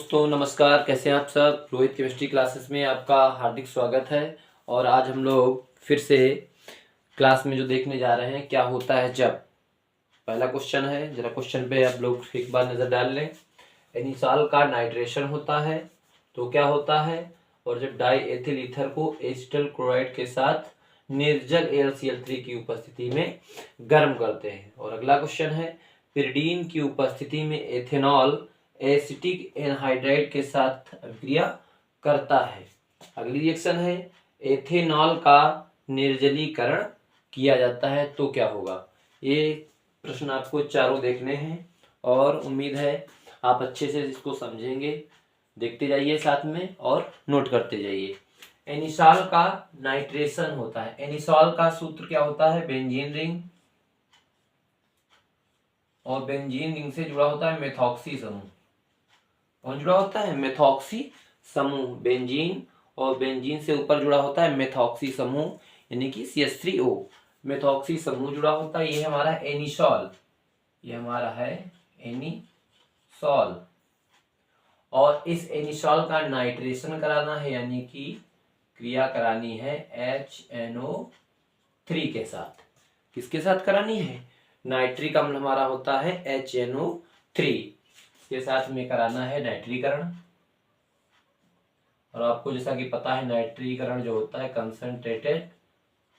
दोस्तों नमस्कार, कैसे हैं आप सब। रोहित केमिस्ट्री क्लासेस में आपका हार्दिक स्वागत है। और आज हम लोग फिर से क्लास में जो देखने जा रहे हैं क्या होता है जब। पहला क्वेश्चन है, जरा क्वेश्चन पे आप लोग एक बार नज़र डाल लें। एनिसॉल का नाइट्रेशन होता है तो क्या होता है, और जब डाई एथिल ईथर को एसिटल क्लोराइड के साथ निर्जल AlCl3 की उपस्थिति में गर्म करते हैं। और अगला क्वेश्चन है, पिरिडीन की उपस्थिति में एथेनॉल एसिटिक एनहाइड्राइड के साथ अभिक्रिया करता है। अगली रिएक्शन है, एथेनॉल का निर्जलीकरण किया जाता है तो क्या होगा। ये प्रश्न आपको चारों देखने हैं और उम्मीद है आप अच्छे से इसको समझेंगे। देखते जाइए साथ में और नोट करते जाइए। एनिसॉल का नाइट्रेशन होता है। एनिसॉल का सूत्र क्या होता है, बेंजीन रिंग, और बेंजीन रिंग से जुड़ा होता है मेथॉक्सी समूह। कौन जुड़ा होता है, मेथॉक्सी समूह। बेंजीन और बेंजीन से ऊपर जुड़ा होता है मेथॉक्सी समूह, यानी कि CH3O। मेथॉक्सी समूह जुड़ा होता है, ये हमारा एनिसॉल, ये हमारा है एनिसॉल। और इस एनिसॉल का नाइट्रेशन कराना है, यानी कि क्रिया करानी है HNO3 के साथ। किसके साथ करानी है, नाइट्रिक अम्ल हमारा होता है HNO3 के साथ में कराना है नाइट्रीकरण। और आपको जैसा कि पता है नाइट्रीकरण जो होता है कंसंट्रेटेड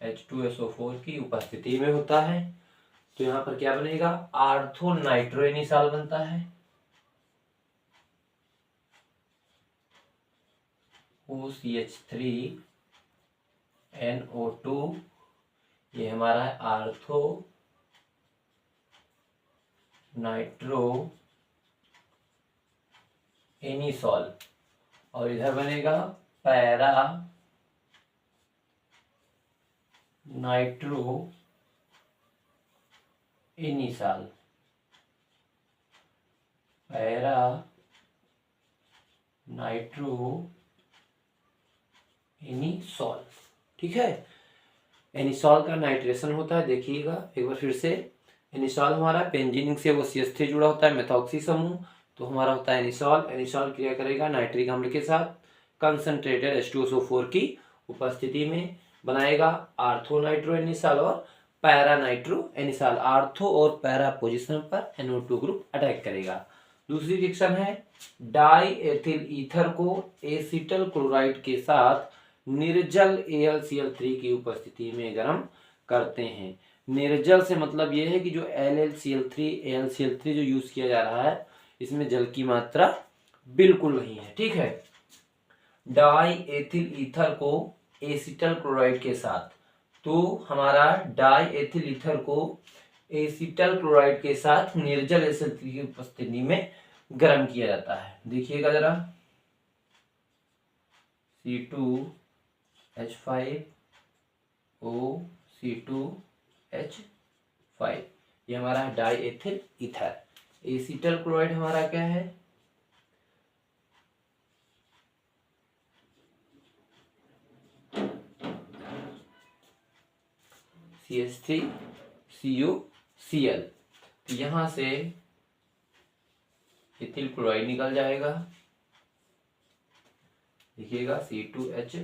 H2SO4 की उपस्थिति में होता है। तो यहाँ पर क्या बनेगा, आर्थो नाइट्रोएनिसॉल बनता है, OCH3NO2। ये हमारा है आर्थो नाइट्रो एनिसॉल। और इधर बनेगा para nitro anisole, para nitro anisole. ठीक है, एनिसॉल का नाइट्रेशन होता है। देखिएगा एक बार फिर से, एनिसॉल हमारा बेंजीन से वो CH3 जुड़ा होता है मेथॉक्सी समूह, तो हमारा होता है एनिसॉल। एनिसॉल क्रिया करेगा नाइट्रिक अम्ल के साथ कंसंट्रेटेड H2SO4 की उपस्थिति में, बनाएगा आर्थो नाइट्रो एनिसॉल और पैरा नाइट्रो एनिसॉल। आर्थो और पैरा पोजीशन पर NO2 ग्रुप अटैक करेगा। दूसरी रिएक्शन है, डाई एथिल ईथर को एसिटल क्लोराइड के साथ निर्जल AlCl3 की उपस्थिति में गर्म करते हैं। निर्जल से मतलब यह है कि जो AlCl3 जो यूज किया जा रहा है इसमें जल की मात्रा बिल्कुल नहीं है। ठीक है, डाई एथिल ईथर को एसिटल क्लोराइड के साथ, तो हमारा डाई एथिल ईथर को एसिटल क्लोराइड के साथ निर्जल AlCl3 की उपस्थिति में गर्म किया जाता है। देखिएगा जरा, C2H5O C2H5, ये हमारा है di ethyl ether. Acetyl chloride हमारा क्या है, CH3CuCl। तो यहां से एथिल क्लोराइड निकल जाएगा। देखिएगा C2H,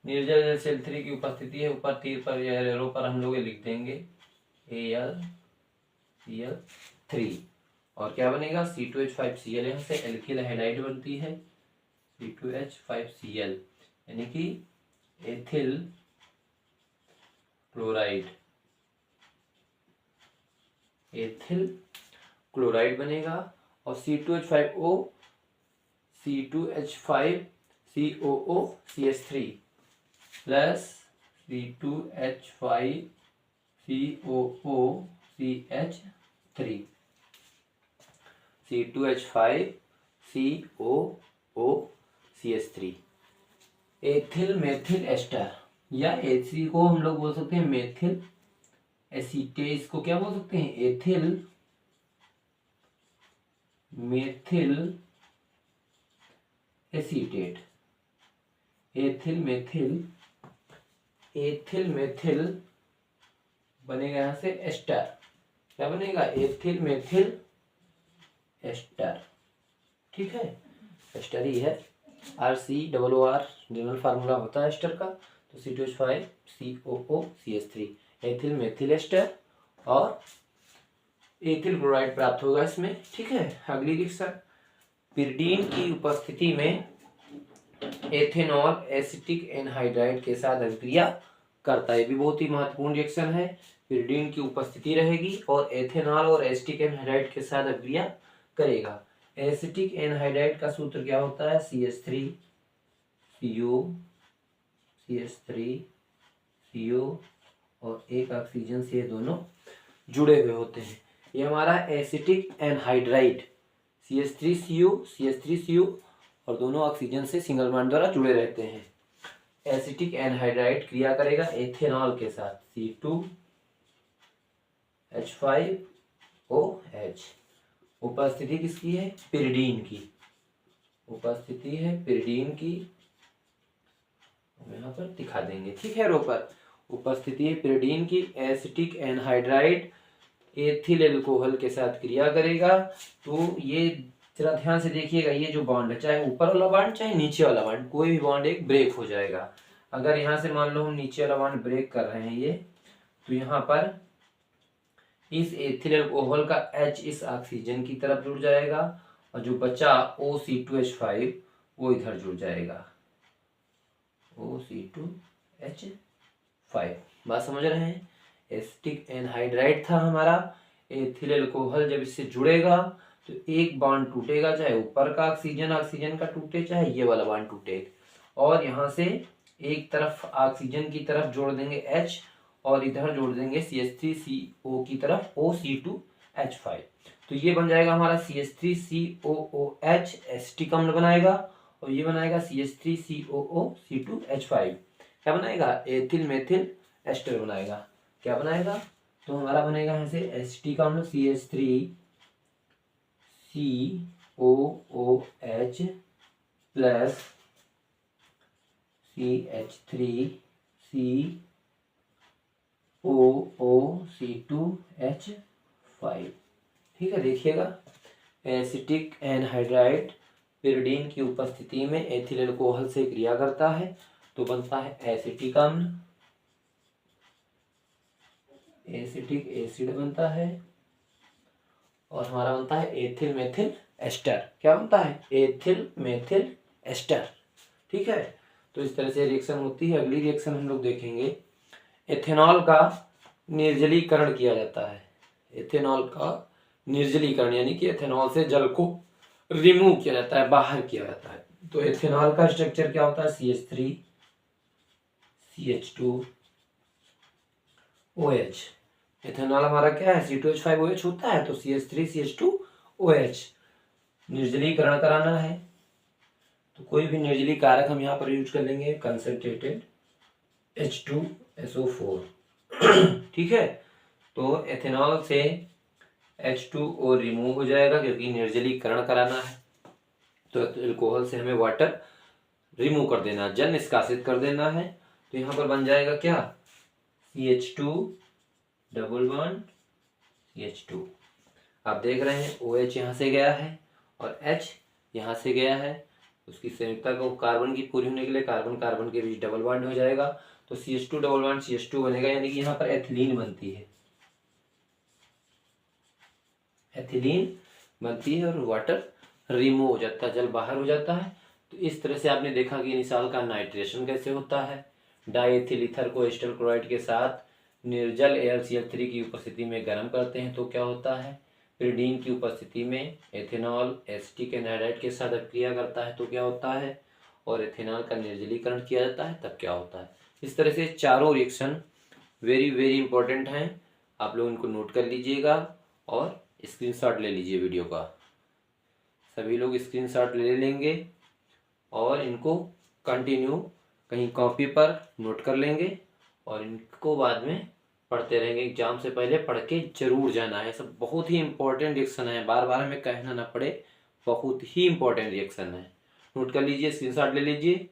निर्जल AlCl3 की उपस्थिति है, ऊपर तीर पर या एरो पर हम लोग लिख देंगे AlCl3। और क्या बनेगा, C2H5Cl, यहाँ से एल्किल हैलाइड बनती है C2H5Cl, यानी कि एथिल क्लोराइड, एथिल क्लोराइड बनेगा। और C2H5O C2H5COO CH3 plus C2H5COO CH3, C2H5COO CH3 ethyl methyl ester, या एसी को हम लोग बोल सकते हैं मेथिल एसीटेट। को क्या बोल सकते हैं, ethyl methyl acetate. Ethyl methyl बनेगा यहाँ से एस्टर। क्या बनेगा, एथिल मेथिल एस्टर। ठीक है, एस्टर ही है, RCOOR जनरल फार्मूला होता है एस्टर का। तो C2H5COO एथिल मेथिल एस्टर और एथिल क्लोराइड प्राप्त होगा इसमें। ठीक है, अगली रिएक्शन, पिरिडीन की उपस्थिति में एथेनॉल एसिटिक एनहाइड्राइड के साथ अभिक्रिया करता है। ये भी बहुत ही महत्वपूर्ण रिएक्शन है। पिरिडीन की उपस्थिति रहेगी और एथेनॉल और एसिटिक एनहाइड्राइड के साथ अभिक्रिया करेगा। एसिटिक एनहाइड्राइड का सूत्र क्या होता है? CH3CO और एक ऑक्सीजन से ये दोनों जुड़े हुए होते हैं। ये हमारा एसिटिक एनहाइड्राइड CH3CO और दोनों ऑक्सीजन से सिंगल बॉन्ड द्वारा जुड़े रहते हैं। एसिटिक एनहाइड्राइड क्रिया करेगा एथेनॉल के साथ C2H5OH। उपस्थिति किसकी है? पिरिडीन की। उपस्थिति है पिरिडीन की, हम यहाँ पर दिखा देंगे। ठीक है, रो पर उपस्थिति है पिरिडीन की। एसिटिक एनहाइड्राइड एथिल एल्कोहल के साथ क्रिया करेगा। तो ये जरा ध्यान से देखिएगा, ये जो बॉन्ड है, चाहे ऊपर वाला बॉन्ड चाहे नीचे वाला बॉन्ड, कोई भी बॉन्ड एक ब्रेक हो जाएगा। अगर यहाँ से मान लो हम नीचे वाला बॉन्ड ब्रेक कर रहे हैं ये, तो यहाँ पर इस एथिल एल्कोहल का H इस ऑक्सीजन की तरफ जुड़ जाएगा और जो बचा OC2H5 वो इधर जुड़ जाएगा, OC2H5। बात समझ रहे हैं? एसिटिक एनहाइड्राइड था हमारा, एथिल एल्कोहल जब इससे जुड़ेगा तो एक बॉन्ड टूटेगा, चाहे ऊपर का ऑक्सीजन का टूटे चाहे ये वाला बॉन्ड टूटे, और यहाँ से एक तरफ ऑक्सीजन की तरफ जोड़ देंगे H और इधर जोड़ देंगे CH3CO की तरफ OC2H5। तो ये बन जाएगा हमारा CH3COOH एसिटिक अम्ल बनाएगा और ये बनाएगा CH3COO C2H5। क्या बनाएगा? एथिल मेथिल एस्टर बनाएगा। क्या बनाएगा? तो हमारा बनेगा यहाँ से एसिटिक अम्ल CH3COOH प्लस CH3COOC2H5। ठीक है, देखिएगा, एसिटिक एनहाइड्राइड पिरिडीन की उपस्थिति में एथिल एल्कोहल से क्रिया करता है तो बनता है एसिटिक अम्ल, एसिटिक एसिड बनता है और हमारा बनता है एथिल मेथिल एस्टर। क्या बनता है? Ethyl methyl ester. ठीक है, तो इस तरह से रिएक्शन होती है। अगली रिएक्शन हम लोग देखेंगे, एथेनॉल का निर्जलीकरण किया जाता है। एथेनॉल का निर्जलीकरण यानी कि एथेनॉल से जल को रिमूव किया जाता है, बाहर किया जाता है। तो एथेनॉल का स्ट्रक्चर क्या होता है? CH3CH2OH। एथेनॉल हमारा क्या है? C2H5OH होता है, तो CH3CH2OH निर्जलीकरण कराना है तो कोई भी निर्जली कारक हम यहाँ पर यूज कर लेंगे, कंसंट्रेटेड H2SO4। ठीक है, तो एथेनॉल से H2O रिमूव हो जाएगा क्योंकि निर्जलीकरण कराना है। तो एल्कोहल से हमें वाटर रिमूव कर देना, जल निष्कासित कर देना है। तो यहाँ पर बन जाएगा क्या? CH2 double bond CH2। आप देख रहे हैं OH यहाँ से गया है और H यहाँ से गया है, उसकी संयुक्ता को कार्बन की पूरी होने के लिए कार्बन कार्बन के बीच डबल बॉन्ड हो जाएगा तो CH2 डबल बॉन्ड CH2 बनेगा, यानी कि यहाँ पर एथिलीन बनती है, एथिलीन बनती है और वाटर रिमूव हो जाता है, जल बाहर हो जाता है। तो इस तरह से आपने देखा कि इनिसाल का नाइट्रेशन कैसे होता है। डाइएथिल ईथर को एस्टर क्लोराइड के साथ निर्जल AlCl3 की उपस्थिति में गर्म करते हैं तो क्या होता है? पिरिडीन की उपस्थिति में एथेनॉल एसिटिक एनहाइड्राइड के साथ क्रिया करता है तो क्या होता है? और एथेनॉल का निर्जलीकरण किया जाता है तब क्या होता है? इस तरह से चारों रिएक्शन वेरी वेरी इंपॉर्टेंट हैं, आप लोग इनको नोट कर लीजिएगा और स्क्रीनशॉट ले लीजिए वीडियो का। सभी लोग स्क्रीनशॉट ले लेंगे और इनको कंटिन्यू कहीं कॉपी पर नोट कर लेंगे और इनको बाद में पढ़ते रहेंगे। एग्जाम से पहले पढ़ के जरूर जाना है, सब बहुत ही इंपॉर्टेंट रिएक्शन है, बार बार हमें कहना ना पड़े, बहुत ही इंपॉर्टेंट रिएक्शन है। नोट कर लीजिए, स्क्रीनशॉट ले लीजिए।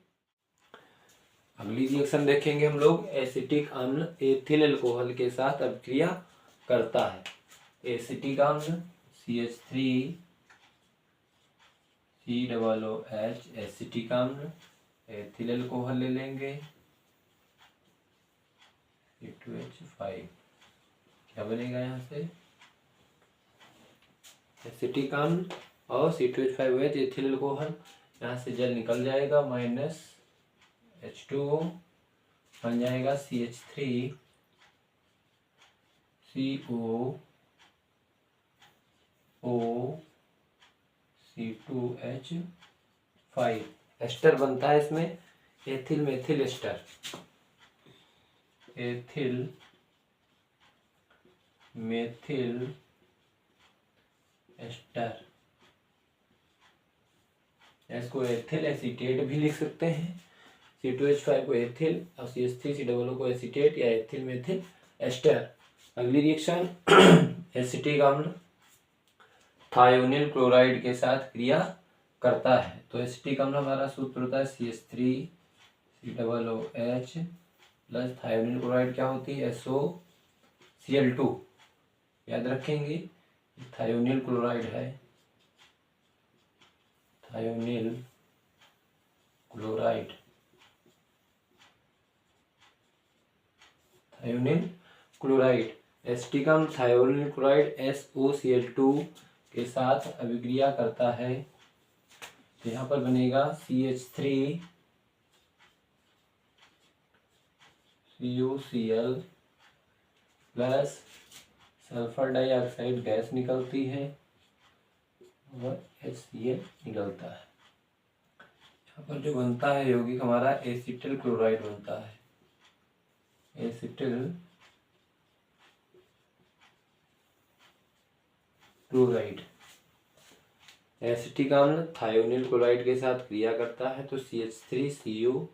अगली रिएक्शन देखेंगे हम लोग, एसिटिक अम्ल एथिल एल्कोहल के साथ अभिक्रिया करता है। एसिटिक अम्ल COOH एसिटिक अम्ल, एथिल अल्कोहल ले लेंगे C2H5, क्या बनेगा यहाँ से एसिटिक अम्ल और C2H5OH एथिल अल्कोहल, यहाँ से जल निकल जाएगा माइनस H2O, बन जाएगा CH3COOC2H5, एस्टर बनता है इसमें ethyl methyl ester, ethyl methyl ester, इसको एथिल एसीटेट भी लिख सकते हैं। C2H5 को एथिल और CH3COO को एसीटेट या एथिल मेथिल एस्टर। अगली रिएक्शन एसिटिक अम्ल थायोनिल क्लोराइड के साथ क्रिया करता है। तो एसिटिक अम्ल हमारा सूत्र होता है CH3COOH प्लस थायोनिल क्लोराइड क्या होती है SOCl2, याद रखेंगे थायोनिल क्लोराइड है, thionyl chloride, thionyl chloride, acetic अम्ल थायोनिल क्लोराइड SOCl2 के साथ अभिक्रिया करता है। तो यहाँ पर बनेगा CH3CuCl plus sulphur dioxide gas निकलती है और HCl निकलता है। यहाँ पर जो बनता है यौगिक हमारा एसिटिल क्लोराइड बनता है, एसिटिल क्लोराइड। एसिटिक अम्ल थायोनिल क्लोराइड के साथ क्रिया करता है तो CH3Cu,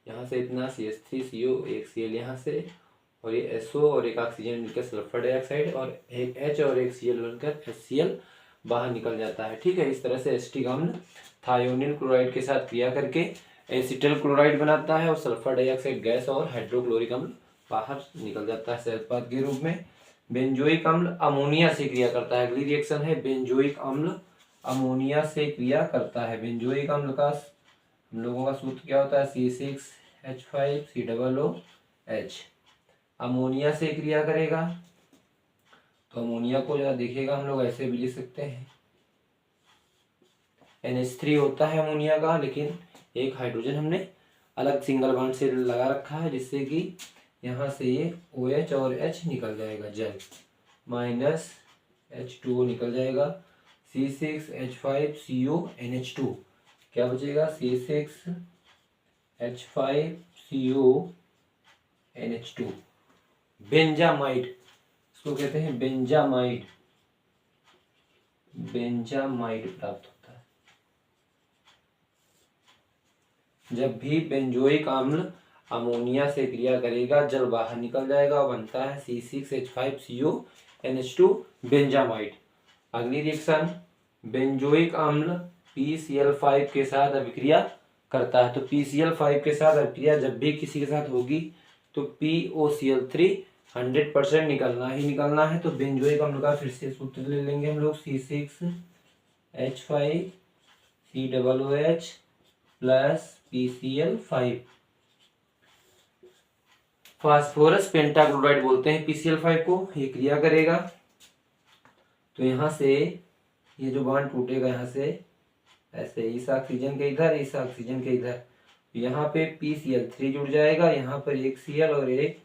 यहाँ से इतना CH3Cu, एक Cl यहाँ से, और ये SO और एक ऑक्सीजन मिलकर सल्फर डाइऑक्साइड और एक H और एक Cl बनकर HCl बाहर निकल जाता है। ठीक है, इस तरह से एसिटिक अम्ल थायोनिल क्लोराइड के साथ क्रिया करके एसिटिल क्लोराइड बनाता है और सल्फर डाइऑक्साइड गैस और हाइड्रोक्लोरिक अम्ल बाहर निकल जाता है सहज उत्पाद के रूप में। बेंजोइक अम्ल अमोनिया से क्रिया करता है। अगली रिएक्शन है बेंजोइक अम्ल अमोनिया से क्रिया करता है। बेंजोइक अम्ल का हम लोगों का सूत्र क्या होता है C6H5COOH। अमोनिया से क्रिया करेगा तो अमोनिया को जरा देखिएगा, हम लोग ऐसे भी लिख सकते हैं NH3 होता है अमोनिया का, लेकिन एक हाइड्रोजन हमने अलग सिंगल बॉन्ड से लगा रखा है जिससे कि यहाँ से ये OH और H निकल जाएगा, जल माइनस H2O निकल जाएगा, C6H5CONH2, क्या बचेगा C6H5CONH2। बेंजामाइड, इसको कहते हैं बेंजामाइड, बेंजामाइड प्राप्त होता है। जब भी बेंजोइक अम्ल अमोनिया से क्रिया करेगा जल बाहर निकल जाएगा, बनता है C6H5CONH2 बेंजामाइड। अगली रिएक्शन बेंजोइक अम्ल PCl5 के साथ अभिक्रिया करता है। तो PCl5 के साथ अभिक्रिया जब भी किसी के साथ होगी तो POCl3 100% निकलना ही निकलना है। तो बेंजोइक अम्ल का फिर से सूत्र ले लेंगे हम लोग C6H5COOH plus PCl5। Phosphorus pentachloride बोलते हैं PCl5 को। ये क्रिया करेगा तो यहाँ से ये जो बॉन्ड टूटेगा यहाँ से ऐसे, इस ऑक्सीजन के इधर, इस ऑक्सीजन के इधर, यहाँ पे PCl3 जुड़ जाएगा, यहाँ पर एक Cl और एक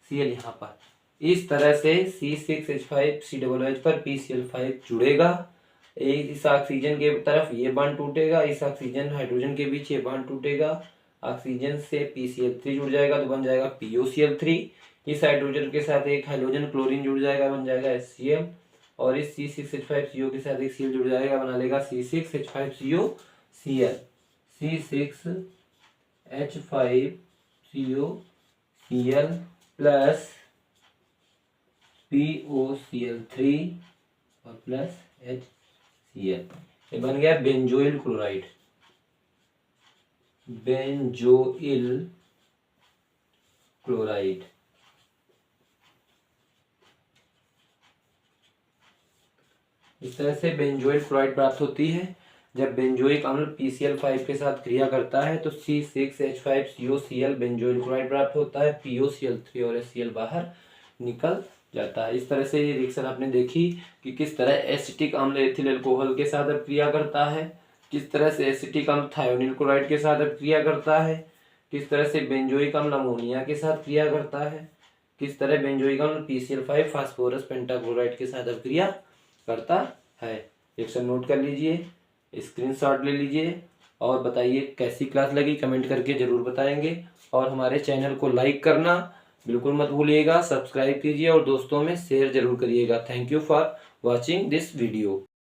Cl यहाँ पर। इस तरह से C6H5COOH पर PCl5 जुड़ेगा, इस ऑक्सीजन के तरफ ये बॉन्ड टूटेगा, इस ऑक्सीजन हाइड्रोजन के बीच ये बॉन्ड टूटेगा, ऑक्सीजन से PCl3 जुड़ जाएगा तो बन जाएगा POCl3। इस हाइड्रोजन के साथ एक हाइड्रोजन क्लोरीन जुड़ जाएगा, बन जाएगा HCl, और इस C6H5CO के साथ एक Cl जुड़ जाएगा, बना लेगा C6H5COCl, C6H5COCl प्लस POCl3 और प्लस HCl। ये बन गया बेंजोइल क्लोराइड, बेंजोइल क्लोराइड। इस तरह से बेंजोइल क्लोराइड प्राप्त होती है। जब बेंजोइक अम्ल PCl5 के साथ क्रिया करता है तो C6H5COCl बेंजोइल क्लोराइड प्राप्त होता है, POCl3 और HCl बाहर निकल जाता है। इस तरह से ये रिएक्शन आपने देखी कि किस तरह एसिटिक अम्ल एथिल अल्कोहल के साथ क्रिया करता है, किस तरह से एसिटिक अम्ल थायोनिल क्लोराइड के साथ क्रिया करता है, किस तरह से बेंजोइक अम्ल अमोनिया के साथ क्रिया करता है, किस तरह बेंजोइक अम्ल PCl5 फास्फोरस पेंटाक्लोराइड के साथ क्रिया करता है। रिएक्शन नोट कर लीजिए, स्क्रीनशॉट ले लीजिए और बताइए कैसी क्लास लगी, कमेंट करके जरूर बताएंगे। और हमारे चैनल को लाइक करना बिल्कुल मत भूलिएगा, सब्सक्राइब कीजिए और दोस्तों में शेयर जरूर करिएगा। Thank you for watching this video.